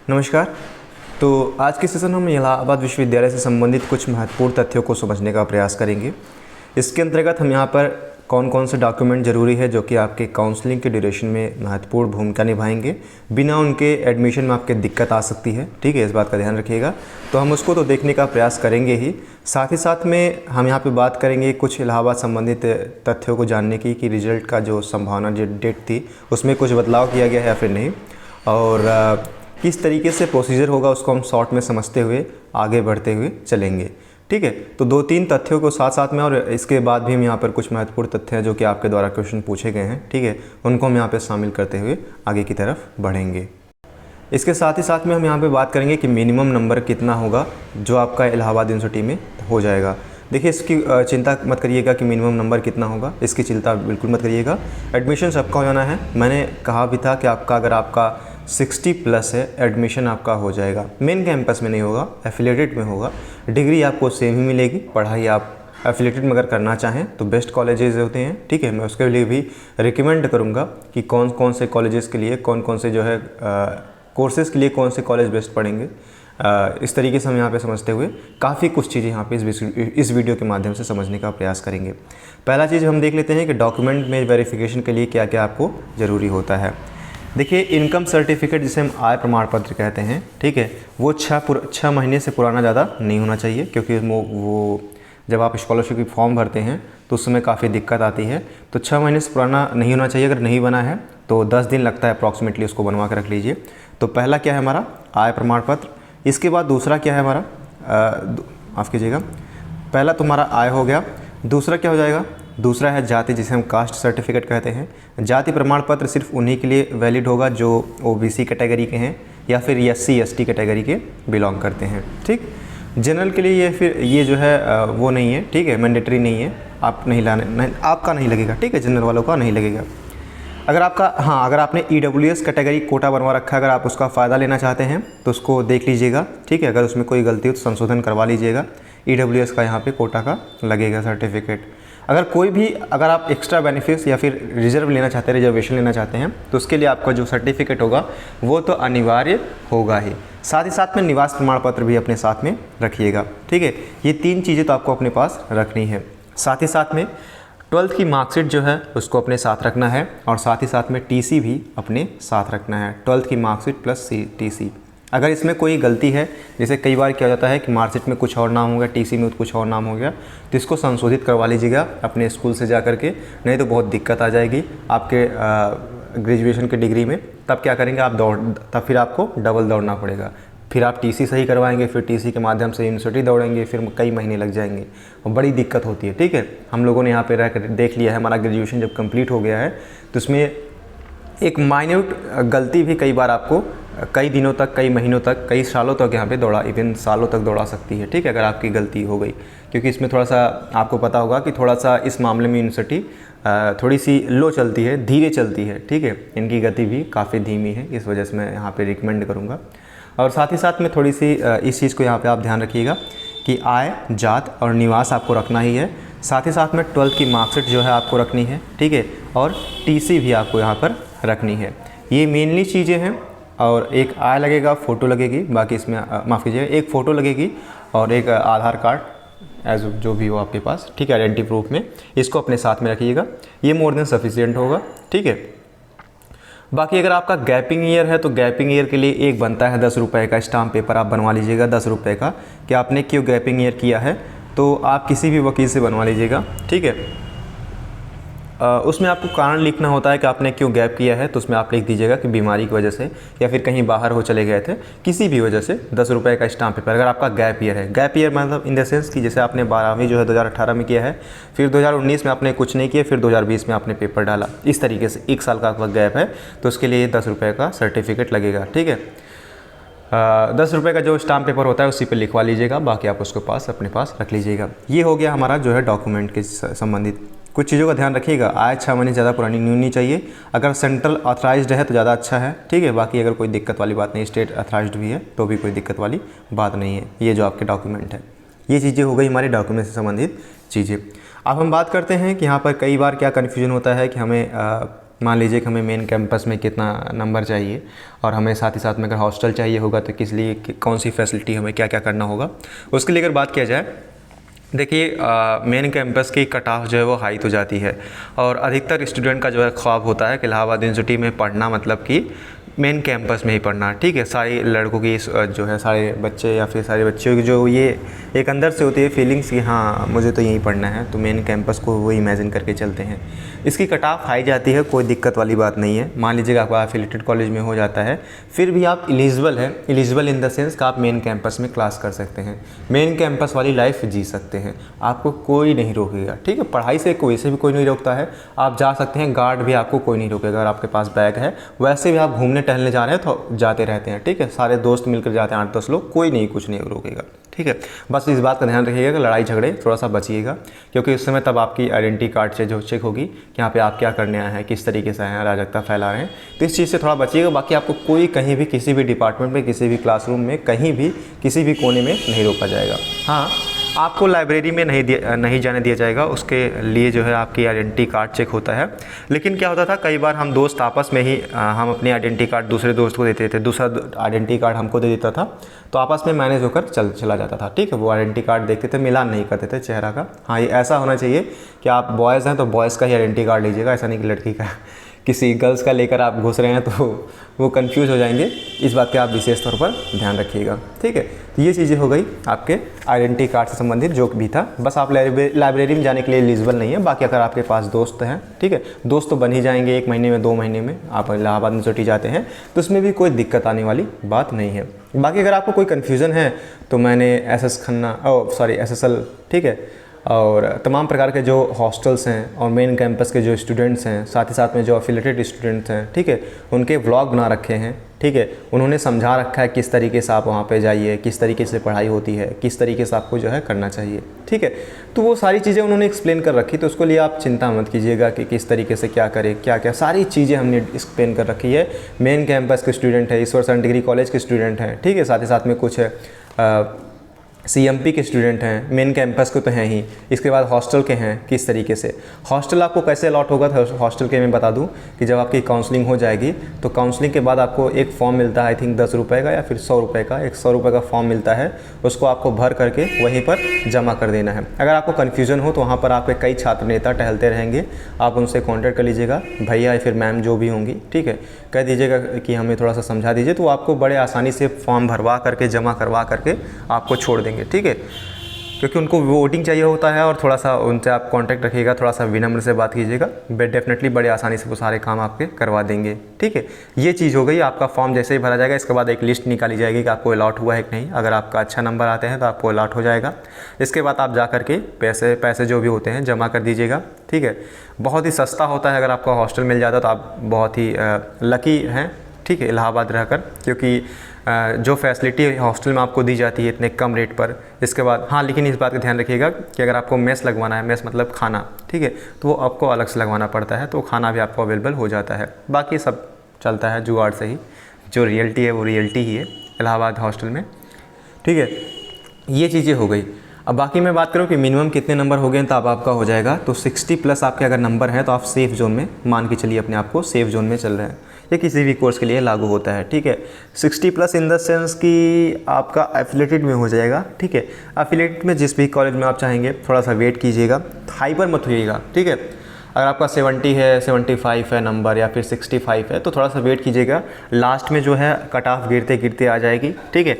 नमस्कार। तो आज के सेशन हम इलाहाबाद विश्वविद्यालय से संबंधित कुछ महत्वपूर्ण तथ्यों को समझने का प्रयास करेंगे। इसके अंतर्गत हम यहाँ पर कौन कौन से डॉक्यूमेंट ज़रूरी है जो कि आपके काउंसलिंग के ड्यूरेशन में महत्वपूर्ण भूमिका निभाएंगे, बिना उनके एडमिशन में आपके दिक्कत आ सकती है। ठीक है, इस बात का ध्यान रखिएगा। तो हम उसको तो देखने का प्रयास करेंगे ही साथ में हम यहाँ पे बात करेंगे कुछ इलाहाबाद संबंधित तथ्यों को जानने की कि रिजल्ट का जो संभावना जो डेट थी उसमें कुछ बदलाव किया गया है या फिर नहीं, और किस तरीके से प्रोसीजर होगा उसको हम शॉर्ट में समझते हुए आगे बढ़ते हुए चलेंगे। ठीक है, तो 2-3 तथ्यों को साथ में, और इसके बाद भी हम यहाँ पर कुछ महत्वपूर्ण तथ्य हैं जो कि आपके द्वारा क्वेश्चन पूछे गए हैं, ठीक है, उनको हम यहाँ पे शामिल करते हुए आगे की तरफ बढ़ेंगे। इसके साथ में हम यहाँ पे बात करेंगे कि मिनिमम नंबर कितना होगा जो आपका इलाहाबाद यूनिवर्सिटी में हो जाएगा। देखिए, इसकी चिंता मत करिएगा कि मिनिमम नंबर कितना होगा, इसकी चिंता बिल्कुल मत करिएगा। एडमिशन सबका हो जाना है। मैंने कहा भी था कि आपका अगर आपका 60+ है एडमिशन आपका हो जाएगा। मेन कैंपस में नहीं होगा, एफिलिएटेड में होगा। डिग्री आपको सेम ही मिलेगी। पढ़ाई आप एफिलिएटेड में अगर करना चाहें तो बेस्ट कॉलेजेस होते हैं, ठीक है। मैं उसके लिए भी रिकमेंड करूँगा कि कौन कौन से कॉलेजेस के लिए कौन कौन से जो है कोर्सेज़ के लिए कौन से कॉलेज बेस्ट पढ़ेंगे। इस तरीके से हम यहाँ पे समझते हुए काफ़ी कुछ चीज़ें यहाँ पे इस वीडियो के माध्यम से समझने का प्रयास करेंगे। पहला चीज़ हम देख लेते हैं कि डॉक्यूमेंट में वेरिफिकेशन के लिए क्या क्या आपको ज़रूरी होता है। देखिए, इनकम सर्टिफिकेट जिसे हम आय प्रमाण पत्र कहते हैं, ठीक है, वो 6 महीने से पुराना ज़्यादा नहीं होना चाहिए, क्योंकि वो जब आप स्कॉलरशिप की फॉर्म भरते हैं तो उस समय काफ़ी दिक्कत आती है। तो 6 महीने से पुराना नहीं होना चाहिए। अगर नहीं बना है तो 10 दिन लगता है अप्रॉक्सीमेटली, उसको बनवा कर रख लीजिए। तो पहला क्या है हमारा आय प्रमाण पत्र। इसके बाद दूसरा क्या है हमारा, माफ़ कीजिएगा, पहला तुम्हारा आय हो गया। दूसरा क्या हो जाएगा, दूसरा है जाति, जिसे हम कास्ट सर्टिफिकेट कहते हैं। जाति प्रमाण पत्र सिर्फ उन्हीं के लिए वैलिड होगा जो ओबीसी कैटेगरी के हैं या फिर एससी एसटी कैटेगरी के बिलोंग करते हैं। ठीक, जनरल के लिए ये जो है वो नहीं है, ठीक है, मैंडेटरी नहीं है। आप नहीं लाने, आपका नहीं लगेगा, ठीक है, जनरल वालों का नहीं लगेगा। अगर आपने ईडब्ल्यूएस कैटेगरी कोटा बनवा रखा है, अगर आप उसका फ़ायदा लेना चाहते हैं तो उसको देख लीजिएगा, ठीक है। अगर उसमें कोई गलती हो तो संशोधन करवा लीजिएगा। ईडब्ल्यूएस का यहाँ पे कोटा का लगेगा सर्टिफिकेट। अगर आप एक्स्ट्रा बेनिफिट्स या फिर रिजर्व लेना चाहते हैं, रिजर्वेशन लेना चाहते हैं, तो उसके लिए आपका जो सर्टिफिकेट होगा वो तो अनिवार्य होगा ही। साथ में निवास प्रमाण पत्र भी अपने साथ में रखिएगा, ठीक है। ये 3 चीज़ें तो आपको अपने पास रखनी है। साथ में 12th की मार्कशीट जो है उसको अपने साथ रखना है, और साथ में टीसी भी अपने साथ रखना है। 12th की मार्कशीट प्लस टीसी। अगर इसमें कोई गलती है, जैसे कई बार क्या जाता है कि मार्कशीट में कुछ और नाम हो गया, टीसी में कुछ और नाम हो गया, तो इसको संशोधित करवा लीजिएगा अपने स्कूल से जा करके, नहीं तो बहुत दिक्कत आ जाएगी आपके ग्रेजुएशन के डिग्री में। तब क्या करेंगे आप, तब फिर आपको डबल दौड़ना पड़ेगा। फिर आप टीसी सही करवाएंगे, फिर टीसी के माध्यम से यूनिवर्सिटी दौड़ेंगे, फिर कई महीने लग जाएंगे और बड़ी दिक्कत होती है, ठीक है। हम लोगों ने यहाँ पे रह कर देख लिया है, हमारा ग्रेजुएशन जब कंप्लीट हो गया है तो उसमें एक माइन्यूट गलती भी कई बार आपको कई दिनों तक, कई महीनों तक, कई सालों तक यहाँ पे दौड़ा, इवन सालों तक दौड़ा सकती है, ठीक है, अगर आपकी गलती हो गई। क्योंकि इसमें थोड़ा सा आपको पता होगा कि थोड़ा सा इस मामले में यूनिवर्सिटी थोड़ी सी लो चलती है, धीरे चलती है, ठीक है। इनकी गति भी काफ़ी धीमी है, इस वजह से मैं यहाँ पे रिकमेंड करूँगा। और साथ में थोड़ी सी इस चीज़ को यहाँ पे आप ध्यान रखिएगा कि आय, जात और निवास आपको रखना ही है। साथ में 12th की मार्कशीट जो है आपको रखनी है, ठीक है, और टीसी भी आपको यहाँ पर रखनी है। ये मेनली चीज़ें हैं। और एक आय लगेगा, फ़ोटो लगेगी, बाकी इसमें माफ़ कीजिएगा, एक फ़ोटो लगेगी और एक आधार कार्ड एज जो भी हो आपके पास, ठीक है, आइडेंटिटी प्रूफ में, इसको अपने साथ में रखिएगा। ये मोर देन सफिशिएंट होगा, ठीक है। बाकी अगर आपका गैपिंग ईयर है तो गैपिंग ईयर के लिए एक बनता है 10 रुपये का स्टाम्प पेपर, आप बनवा लीजिएगा 10 रुपये का, कि आपने क्यों गैपिंग ईयर किया है। तो आप किसी भी वकील से बनवा लीजिएगा, ठीक है। उसमें आपको कारण लिखना होता है कि आपने क्यों गैप किया है, तो उसमें आप लिख दीजिएगा कि बीमारी की वजह से या फिर कहीं बाहर हो चले गए थे, किसी भी वजह से 10 रुपये का स्टाम्प पेपर अगर आपका गैप ईयर है। गैप ईयर मतलब इन द सेंस कि जैसे आपने 12वीं जो है 2018 में किया है, फिर 2019 में आपने कुछ नहीं किया, फिर 2020 में आपने पेपर डाला, इस तरीके से 1 साल का आपका गैप है, तो उसके लिए 10 रुपये का सर्टिफिकेट लगेगा, ठीक है। 10 रुपये का जो स्टाम्प पेपर होता है उसी पे लिखवा लीजिएगा, बाकी आप उसके पास अपने पास रख लीजिएगा। ये हो गया हमारा जो है डॉक्यूमेंट के संबंधित। कुछ चीज़ों का ध्यान रखिएगा, आय 6 महीने ज़्यादा पुरानी नहीं होनी चाहिए। अगर सेंट्रल ऑथराइज्ड है तो ज़्यादा अच्छा है, ठीक है। बाकी अगर कोई दिक्कत वाली बात नहीं, स्टेट ऑथराइज्ड भी है तो भी कोई दिक्कत वाली बात नहीं है। ये जो आपके डॉक्यूमेंट है, ये चीज़ें हो गई हमारे डॉक्यूमेंट से संबंधित चीज़ें। अब हम बात करते हैं कि यहाँ पर कई बार क्या कन्फ्यूजन होता है कि हमें मान लीजिए कि हमें मेन कैंपस में कितना नंबर चाहिए और हमें साथ ही साथ में अगर हॉस्टल चाहिए होगा तो किस लिए कौन सी फैसिलिटी हमें क्या क्या करना होगा, उसके लिए अगर बात किया जाए, देखिए मेन कैंपस की कट ऑफ जो है वो हाई तो जाती है और अधिकतर स्टूडेंट का जो है ख्वाब होता है कि इलाहाबाद यूनिवर्सिटी में पढ़ना, मतलब कि मेन कैंपस में ही पढ़ना। ठीक है, सारे लड़कों की जो है, सारे बच्चे या फिर सारे बच्चों की जो ये एक अंदर से होती है फीलिंग्स कि हाँ मुझे तो यहीं पढ़ना है, तो मेन कैंपस को वो इमेजिन करके चलते हैं। इसकी कट ऑफ हाई जाती है, कोई दिक्कत वाली बात नहीं है। मान लीजिएगा आपका एफिलिएटेड कॉलेज में हो जाता है, फिर भी आप एलिजिबल हैं, एलिजिबल इन द सेंस कि आप मेन कैंपस में क्लास कर सकते हैं, मेन कैंपस वाली लाइफ जी सकते हैं, आपको कोई नहीं रोकेगा। ठीक है, पढ़ाई से वैसे भी कोई नहीं रोकता है, आप जा सकते हैं, गार्ड भी आपको कोई नहीं रोकेगा। अगर आपके पास बैग है, वैसे भी आप घूमने टहलने जा रहे हैं तो जाते रहते हैं। ठीक है, सारे दोस्त मिलकर जाते हैं 8-10 लोग, कोई नहीं कुछ नहीं रोकेगा। ठीक है, बस इस बात का ध्यान रखिएगा कि लड़ाई झगड़े थोड़ा सा बचिएगा, क्योंकि उस समय तब आपकी आइडेंटिटी कार्ड से जो चेक होगी कि यहाँ पे आप क्या करने आए हैं, किस तरीके से आए हैं, अराजकता फैला रहे हैं, तो इस चीज़ से थोड़ा बचिएगा। बाकी आपको कोई कहीं भी किसी भी डिपार्टमेंट में, किसी भी क्लासरूम में, कहीं भी किसी भी कोने में नहीं रोका जाएगा। हाँ, आपको लाइब्रेरी में नहीं जाने दिया जाएगा, उसके लिए जो है आपकी आइडेंटिटी कार्ड चेक होता है। लेकिन क्या होता था, कई बार हम दोस्त आपस में ही हम अपनी आइडेंटिटी कार्ड दूसरे दोस्त को देते थे, दूसरा आइडेंटिटी कार्ड हमको दे देता था, तो आपस में मैनेज होकर चला जाता था। ठीक है, वो आइडेंटिटी कार्ड देखते थे, मिलान नहीं करते थे चेहरा का। हाँ, ये ऐसा होना चाहिए कि आप बॉयज़ हैं तो बॉयज़ का ही आइडेंटिटी कार्ड लीजिएगा, ऐसा नहीं कि लड़की का किसी गर्ल्स का लेकर आप घुस रहे हैं तो वो कंफ्यूज हो जाएंगे। इस बात का आप विशेष तौर पर ध्यान रखिएगा। ठीक है, तो ये चीज़ें हो गई आपके आइडेंटिटी कार्ड से संबंधित जो भी था। बस आप लाइब्रेरी में जाने के लिए एलिजिबल नहीं है। बाकी अगर आपके पास दोस्त हैं, ठीक है, दोस्त तो बन ही जाएंगे, 1 महीने में 2 महीने में आप इलाहाबाद यूनिवर्सिटी जाते हैं, तो उसमें भी कोई दिक्कत आने वाली बात नहीं है। बाकी अगर आपको कोई कन्फ्यूज़न है तो मैंने SSL, ठीक है, और तमाम प्रकार के जो हॉस्टल्स हैं और मेन कैंपस के जो स्टूडेंट्स हैं, साथ ही साथ में जो एफिलिएटेड स्टूडेंट्स हैं, ठीक है, उनके व्लॉग बना रखे हैं। ठीक है, उन्होंने समझा रखा है किस तरीके से आप वहाँ पे जाइए, किस तरीके से पढ़ाई होती है, किस तरीके से आपको जो है करना चाहिए। ठीक है, तो वो सारी चीज़ें उन्होंने एक्सप्लेन कर रखी, तो उसको लिए आप चिंता मत कीजिएगा कि किस तरीके से क्या करें, क्या क्या सारी चीज़ें हमने एक्सप्लेन कर रखी है। मेन कैंपस के स्टूडेंट है, ईश्वर डिग्री कॉलेज के स्टूडेंट हैं, ठीक है, साथ ही साथ में कुछ CMP के स्टूडेंट हैं, मेन कैंपस के तो हैं ही, इसके बाद हॉस्टल के हैं। किस तरीके से हॉस्टल आपको कैसे अलॉट होगा, हॉस्टल के मैं बता दूं कि जब आपकी काउंसलिंग हो जाएगी तो काउंसलिंग के बाद आपको एक फॉर्म मिलता है, आई थिंक 10 रुपये का या फिर 100 रुपये का, 100 रुपये का फॉर्म मिलता है, उसको आपको भर करके वहीं पर जमा कर देना है। अगर आपको कन्फ्यूज़न हो तो वहाँ पर आपके कई छात्र नेता टहलते रहेंगे, आप उनसे कॉन्टैक्ट कर लीजिएगा, भैया या फिर मैम जो भी होंगी, ठीक है, कह दीजिएगा कि हमें थोड़ा सा समझा दीजिए, तो आपको बड़े आसानी से फॉर्म भरवा करके जमा करवा करके आपको छोड़ देंगे। ठीक है, क्योंकि उनको वोटिंग चाहिए होता है और थोड़ा सा उनसे आप कांटेक्ट रखिएगा, थोड़ा सा विनम्र से बात कीजिएगा, डेफिनेटली बड़े आसानी से वो सारे काम आपके करवा देंगे। ठीक है, ये चीज़ हो गई। आपका फॉर्म जैसे ही भरा जाएगा, इसके बाद एक लिस्ट निकाली जाएगी कि आपको अलॉट हुआ है कि नहीं। अगर आपका अच्छा नंबर आते हैं तो आपको अलॉट हो जाएगा। इसके बाद आप जा करके पैसे जो भी होते हैं जमा कर दीजिएगा। ठीक है, बहुत ही सस्ता होता है। अगर आपको हॉस्टल मिल जाता तो आप बहुत ही लकी हैं, ठीक है, इलाहाबाद रहकर, क्योंकि जो फैसिलिटी हॉस्टल में आपको दी जाती है इतने कम रेट पर। इसके बाद हाँ, लेकिन इस बात का ध्यान रखिएगा कि अगर आपको मेस लगवाना है, मेस मतलब खाना, ठीक है, तो वो आपको अलग से लगवाना पड़ता है, तो खाना भी आपको अवेलेबल हो जाता है। बाकी सब चलता है जुगाड़ से ही, जो रियलिटी है वो रियलिटी ही है इलाहाबाद हॉस्टल में। ठीक है, ये चीज़ें हो गई। अब बाकी मैं बात करूँ कि मिनिमम कितने नंबर हो गए तो अब आपका हो जाएगा, तो 60+ आपके अगर नंबर हैं तो आप सेफ़ जोन में मान के चलिए, अपने आप को सेफ़ जोन में चल रहे हैं। ये किसी भी कोर्स के लिए लागू होता है। ठीक है, 60+ इन द सेंस कि आपका एफिलिएटेड में हो जाएगा। ठीक है, एफिलिएटेड में जिस भी कॉलेज में आप चाहेंगे, थोड़ा सा वेट कीजिएगा, हाइपर मत होइएगा। ठीक है, अगर आपका 70 है, 75 है नंबर, या फिर 65 है, तो थोड़ा सा वेट कीजिएगा। लास्ट में जो है कट ऑफ गिरते गिरते आ जाएगी। ठीक है,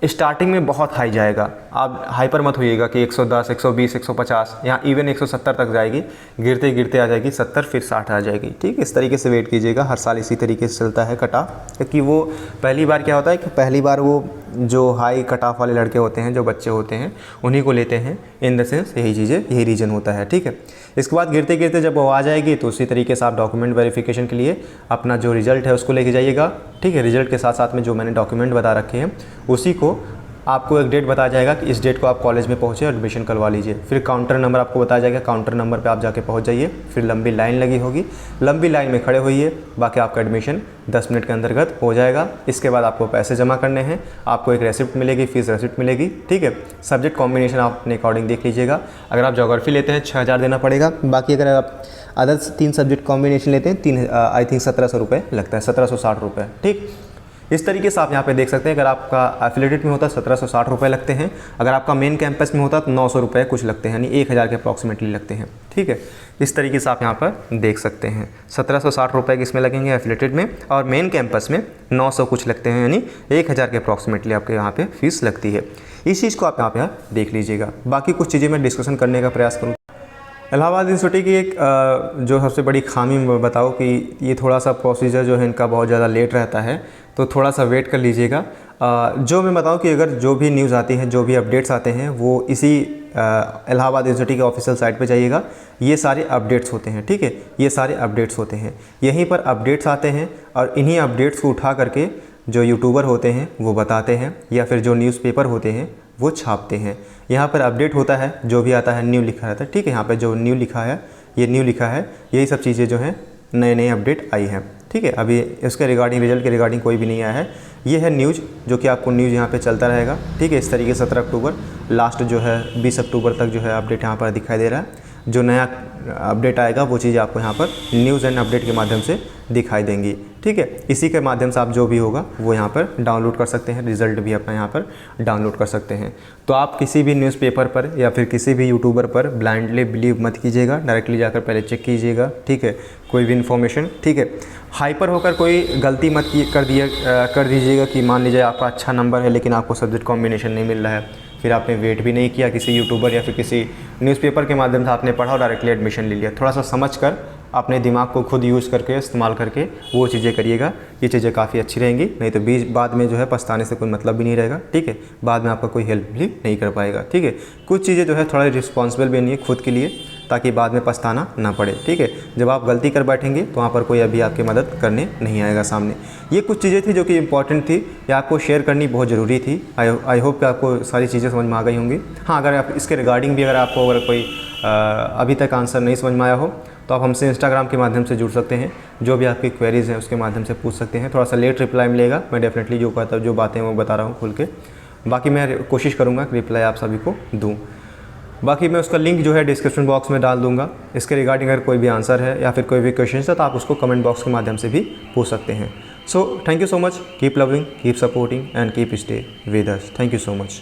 स्टार्टिंग में बहुत हाई जाएगा, आप हाइपर मत होइएगा कि 110, 120, 150, यहाँ इवन 170 तक जाएगी, गिरते गिरते आ जाएगी 70, फिर 60 आ जाएगी। ठीक है, इस तरीके से वेट कीजिएगा। हर साल इसी तरीके से चलता है कट ऑफ, क्योंकि वो पहली बार क्या होता है कि पहली बार वो जो हाई कट ऑफ वाले लड़के होते हैं, जो बच्चे होते हैं, उन्हीं को लेते हैं। इन द सेंस यही चीज़ें, यही रीज़न होता है। ठीक है, इसके बाद गिरते गिरते जब वो आ जाएगी तो उसी तरीके से आप डॉक्यूमेंट वेरिफिकेशन के लिए अपना जो रिज़ल्ट है उसको लेके जाइएगा। ठीक है, रिज़ल्ट के साथ साथ में जो मैंने डॉक्यूमेंट बता रखे हैं उसी को आपको एक डेट बताया जाएगा कि इस डेट को आप कॉलेज में पहुँचे, एडमिशन करवा लीजिए। फिर काउंटर नंबर आपको बताया जाएगा, काउंटर नंबर पे आप जाके पहुँच जाइए। फिर लंबी लाइन लगी होगी, लंबी लाइन में खड़े होइए, बाकी आपका एडमिशन 10 मिनट के अंतर्गत हो जाएगा। इसके बाद आपको पैसे जमा करने हैं, आपको एक रेसिप्ट मिलेगी, फीस रेसिप्ट मिलेगी। ठीक है, सब्जेक्ट कॉम्बिनेशन आप अपने अकॉर्डिंग देख लीजिएगा। अगर आप ज्योग्राफी लेते हैं 6000 देना पड़ेगा। बाकी अगर आप अदर 3 सब्जेक्ट कॉम्बिनेशन लेते हैं 3 आई थिंक 1700 रुपये लगता है, 1760 रुपये। ठीक, इस तरीके से आप यहाँ पे देख सकते हैं। अगर आपका एफिलेटेड में होता है 1760 रुपये लगते हैं, अगर आपका मेन कैंपस में होता तो 900 रुपये कुछ लगते हैं, यानी 1000 के अप्रॉक्सीमेटली लगते हैं। ठीक है, इस तरीके से आप यहाँ पर देख सकते हैं 1760 रुपये किसमें लगेंगे एफिलेटेड में, और मेन कैंपस में 900 कुछ लगते हैं, यानी 1000 के अप्रॉक्सीमेटली आपके यहाँ पे फीस लगती है। इस चीज़ को आप यहाँ पे देख लीजिएगा। बाकी कुछ चीज़ें मैं डिस्कशन करने का प्रयास करूँ। इलाहाबाद यूनिवर्सिटी की एक जो सबसे बड़ी खामी मैं बताऊँ कि ये थोड़ा सा प्रोसीजर जो है इनका बहुत ज़्यादा लेट रहता है, तो थोड़ा सा वेट कर लीजिएगा। जो मैं बताऊँ कि अगर जो भी न्यूज़ आती हैं, जो भी अपडेट्स आते हैं, वो इसी इलाहाबाद यूनिवर्सिटी के ऑफिशियल साइट पे जाइएगा। ये सारे अपडेट्स होते हैं, ठीक है, ये सारे अपडेट्स होते हैं, यहीं पर अपडेट्स आते हैं और इन्हीं अपडेट्स को उठा करके जो यूट्यूबर होते हैं वो बताते हैं, या फिर जो न्यूज़पेपर होते हैं वो छापते हैं। यहाँ पर अपडेट होता है, जो भी आता है न्यू लिखा रहता है। ठीक है, यहाँ पर जो न्यू लिखा है, ये न्यू लिखा है, यही सब चीज़ें जो हैं नए नए अपडेट आई हैं। ठीक है, अभी इसके रिगार्डिंग, रिजल्ट के रिगार्डिंग कोई भी नहीं आया है। ये है न्यूज़, जो कि आपको न्यूज़ यहाँ पे चलता रहेगा। ठीक है, इस तरीके 17 अक्टूबर लास्ट जो है 20 अक्टूबर तक जो है अपडेट यहाँ पर दिखाई दे रहा है। जो नया अपडेट आएगा वो चीज़ आपको यहाँ पर न्यूज़ एंड अपडेट के माध्यम से दिखाई देंगी। ठीक है, इसी के माध्यम से आप जो भी होगा वो यहाँ पर डाउनलोड कर सकते हैं, रिज़ल्ट भी अपना यहाँ पर डाउनलोड कर सकते हैं। तो आप किसी भी न्यूज़पेपर पर या फिर किसी भी यूट्यूबर पर ब्लाइंडली बिलीव मत कीजिएगा, डायरेक्टली जाकर पहले चेक कीजिएगा। ठीक है, कोई भी इन्फॉर्मेशन, ठीक है, हाइपर होकर कोई गलती मत कर दीजिएगा कि मान लीजिए आपका अच्छा नंबर है लेकिन आपको सब्जेक्ट कॉम्बिनेशन नहीं मिल रहा है, फिर आपने वेट भी नहीं किया किसी यूट्यूबर या फिर किसी न्यूज़पेपर के माध्यम से आपने पढ़ा और डायरेक्टली एडमिशन ले लिया। थोड़ा सा समझ कर अपने दिमाग को खुद यूज़ करके, इस्तेमाल करके वो चीज़ें करिएगा। ये चीज़ें काफ़ी अच्छी रहेंगी, नहीं तो बाद में जो है पछताने से कोई मतलब भी नहीं रहेगा। ठीक है, बाद में आपका कोई हेल्प भी नहीं कर पाएगा। ठीक है, कुछ चीज़ें जो है थोड़ा रिस्पॉन्सिबल बनिए खुद के लिए, ताकि बाद में पछताना ना पड़े। ठीक है, जब आप गलती कर बैठेंगे तो वहाँ पर कोई अभी आपकी मदद करने नहीं आएगा सामने। ये कुछ चीज़ें थी जो कि इम्पॉर्टेंट थी, या आपको शेयर करनी बहुत ज़रूरी थी। आई होप कि आपको सारी चीज़ें समझ में आ गई होंगी। हाँ, अगर आप इसके रिगार्डिंग भी अगर कोई अभी तक आंसर नहीं समझ में आया हो तो आप हमसे इंस्टाग्राम के माध्यम से जुड़ सकते हैं। जो भी आपकी क्वेरीज़ हैं उसके माध्यम से पूछ सकते हैं। थोड़ा सा लेट रिप्लाई मिलेगा, मैं डेफिनेटली जो बातें वो बता रहा हूँ खुल के। बाकी मैं कोशिश करूँगा कि रिप्लाई आप सभी को दूँ। बाकी मैं उसका लिंक जो है डिस्क्रिप्शन बॉक्स में डाल दूंगा। इसके रिगार्डिंग अगर कोई भी आंसर है या फिर कोई भी क्वेश्चन है तो आप उसको कमेंट बॉक्स के माध्यम से भी पूछ सकते हैं। So thank you so much, keep loving, keep supporting and keep stay with us. Thank you so much.